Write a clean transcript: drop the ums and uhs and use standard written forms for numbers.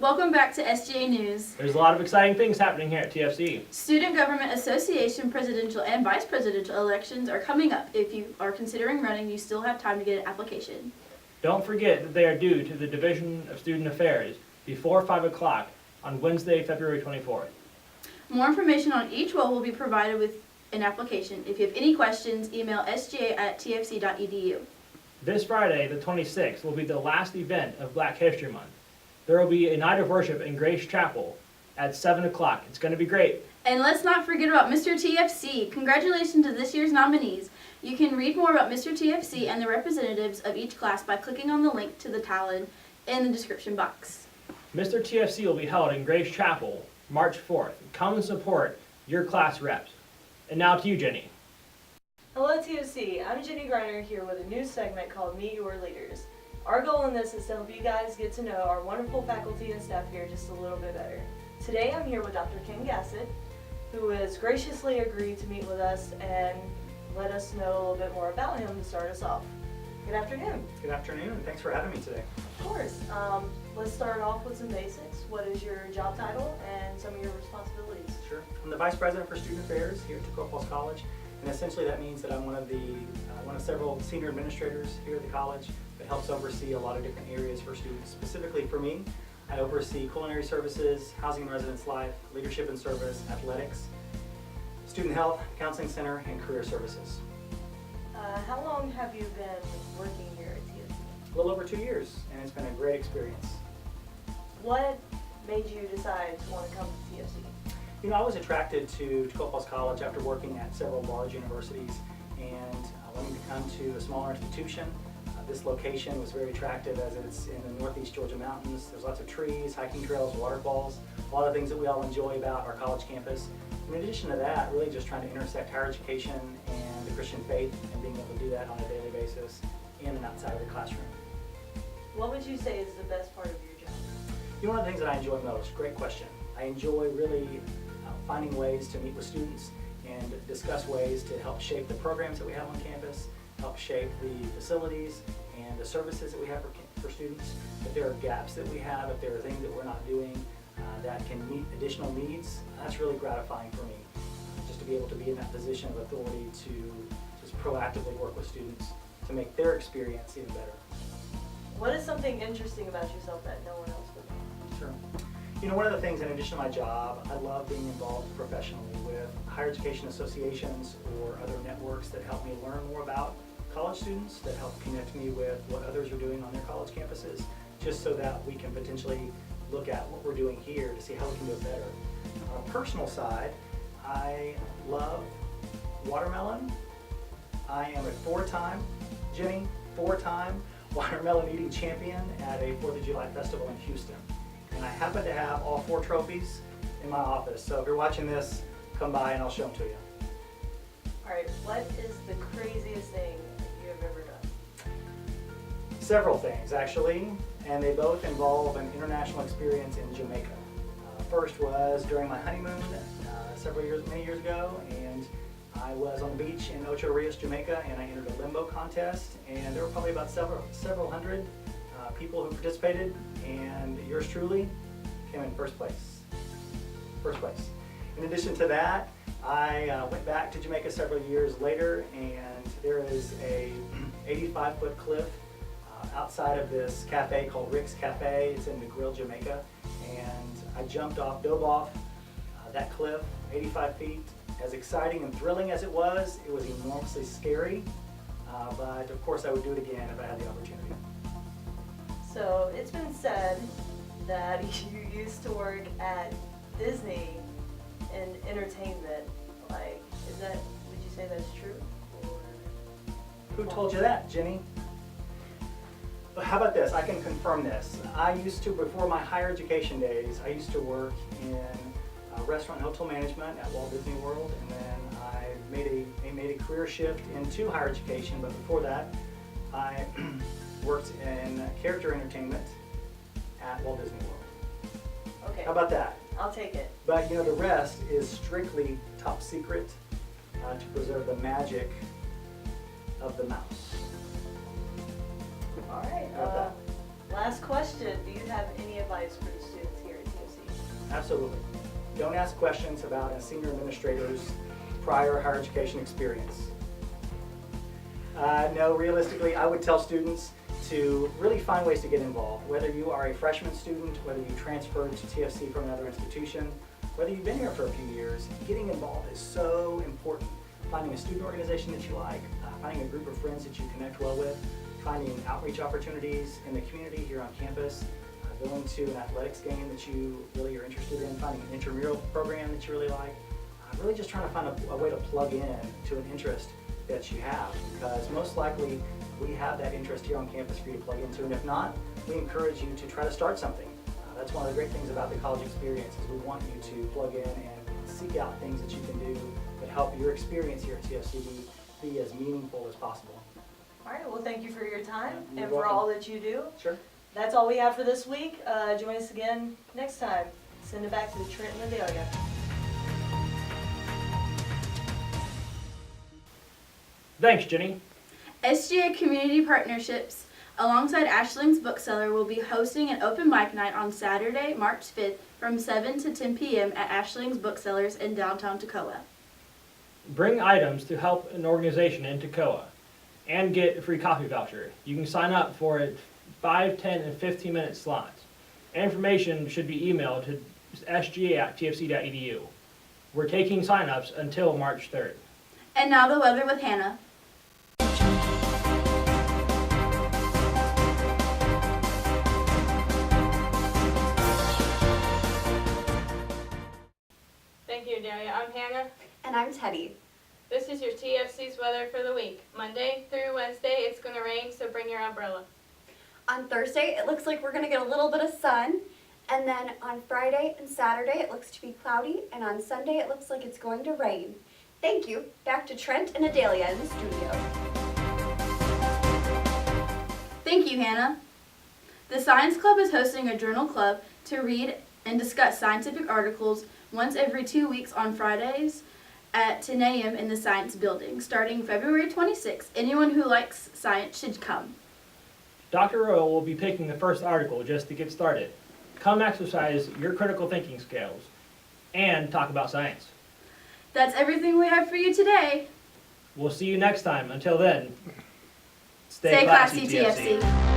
Welcome back to SGA News. There's a lot of exciting things happening here at TFC. Student Government Association presidential and vice presidential elections are coming up. If you are considering running, you still have time to get an application. Don't forget that they are due to the Division of Student Affairs before 5 o'clock on Wednesday, February 24th. More information on each role will be provided with an application. If you have any questions, email sga@tfc.edu. This Friday, the 26th, will be the last event of Black History Month. There will be a night of worship in Grace Chapel at 7 o'clock. It's going to be great. And let's not forget about Mr. TFC. Congratulations to this year's nominees. You can read more about Mr. TFC and the representatives of each class by clicking on the link to the Talon in the description box. Mr. TFC will be held in Grace Chapel March 4th. Come and support your class reps. And now to you, Jenny. Hello TFC, I'm Jenny Griner here with a new segment called Meet Your Leaders. Our goal in this is to help you guys get to know our wonderful faculty and staff here just a little bit better. Today I'm here with Dr. Ken Gassett, who has graciously agreed to meet with us and let us know a little bit more about him to start us off. Good afternoon. Good afternoon, and thanks for having me today. Of course. Let's start off with some basics. What is your job title and some of your responsibilities? Sure. I'm the Vice President for Student Affairs here at Tacoma Falls College, and essentially that means that I'm one of several senior administrators here at the college that helps oversee a lot of different areas for students. Specifically for me, I oversee culinary services, housing and residence life, leadership and service, athletics, student health, counseling center, and career services. How long have you been working here at TFC? A little over 2 years, and it's been a great experience. What made you decide to want to come to TFC? You know, I was attracted to Tacoma Falls College after working at several large universities and wanting to come to a smaller institution. This location was very attractive as it's in the northeast Georgia mountains. There's lots of trees, hiking trails, waterfalls, a lot of things that we all enjoy about our college campus. In addition to that, really just trying to intersect higher education and the Christian faith and being able to do that on a daily basis in and outside of the classroom. What would you say is the best part of your job? You know, one of the things that I enjoy most, great question. I enjoy really finding ways to meet with students and discuss ways to help shape the programs that we have on campus, help shape the facilities and the services that we have for students. If there are gaps that we have, if there are things that we're not doing that can meet additional needs, that's really gratifying for me. Just to be able to be in that position of authority to just proactively work with students to make their experience even better. What is something interesting about yourself that no one else would know? Sure. You know, one of the things in addition to my job, I love being involved professionally with higher education associations or other networks that help me learn more about college students, that help connect me with what others are doing on their college campuses, just so that we can potentially look at what we're doing here to see how we can do it better. On a personal side, I love watermelon. I am a four-time watermelon eating champion at a 4th of July festival in Houston. And I happen to have all 4 trophies in my office. So if you're watching this, come by and I'll show them to you. All right, what is the craziest thing you have ever done? Several things actually, and they both involve an international experience in Jamaica. First was during my honeymoon many years ago, and I was on the beach in Ocho Rios, Jamaica, and I entered a limbo contest, and there were probably about several hundred people who participated, and yours truly came in first place. In addition to that, I went back to Jamaica several years later, and there is a 85-foot cliff outside of this cafe called Rick's Cafe. It's in the Grill, Jamaica, and I dove off that cliff, 85 feet. As exciting and thrilling as it was enormously scary, but of course I would do it again if I had the opportunity. So it's been said that you used to work at Disney in entertainment. Like, would you say that's true? Or Who told you that, Jenny? But how about this? I can confirm this. I used to, before my higher education days, I used to work in restaurant and hotel management at Walt Disney World, and then I made a career shift into higher education, but before that, I worked in character entertainment at Walt Disney World. Okay. How about that? I'll take it. But you know, the rest is strictly top secret to preserve the magic of the mouse. All right. How about Last question. Do you have any advice for the students Absolutely. Don't ask questions about a senior administrator's prior higher education experience. No, realistically, I would tell students to really find ways to get involved. Whether you are a freshman student, whether you transferred to TFC from another institution, whether you've been here for a few years, getting involved is so important. Finding a student organization that you like, finding a group of friends that you connect well with, finding outreach opportunities in the community here on campus, going to an athletics game that you really are interested in, finding an intramural program that you really like, really just trying to find a way to plug in to an interest that you have, because most likely we have that interest here on campus for you to plug into, and if not, we encourage you to try to start something. That's one of the great things about the college experience is we want you to plug in and seek out things that you can do that help your experience here at TFC be as meaningful as possible. All right, well, thank you for your time You're and for welcome. all that you do. Sure. That's all we have for this week. Join us again next time. Send it back to the Trent and Adelia. Thanks, Jenny. SGA Community Partnerships, alongside Ashling's Bookseller, will be hosting an open mic night on Saturday, March 5th from 7 to 10 p.m. at Ashling's Booksellers in downtown Toccoa. Bring items to help an organization in Toccoa and get a free coffee voucher. You can sign up for it 5, 10, and 15-minute slots. Information should be emailed to sga@tfc.edu. We're taking signups until March 3rd. And now the weather with Hannah. Thank you, Delia. I'm Hannah. And I'm Teddy. This is your TFC's weather for the week. Monday through Wednesday, it's going to rain, so bring your umbrella. On Thursday, it looks like we're going to get a little bit of sun. And then on Friday and Saturday, it looks to be cloudy. And on Sunday, it looks like it's going to rain. Thank you. Back to Trent and Adelia in the studio. Thank you, Hannah. The Science Club is hosting a journal club to read and discuss scientific articles once every 2 weeks on Fridays at 10 a.m. in the Science Building. Starting February 26th, anyone who likes science should come. Dr. Rowe will be picking the first article just to get started. Come exercise your critical thinking skills and talk about science. That's everything we have for you today. We'll see you next time. Until then, Stay classy, TFC.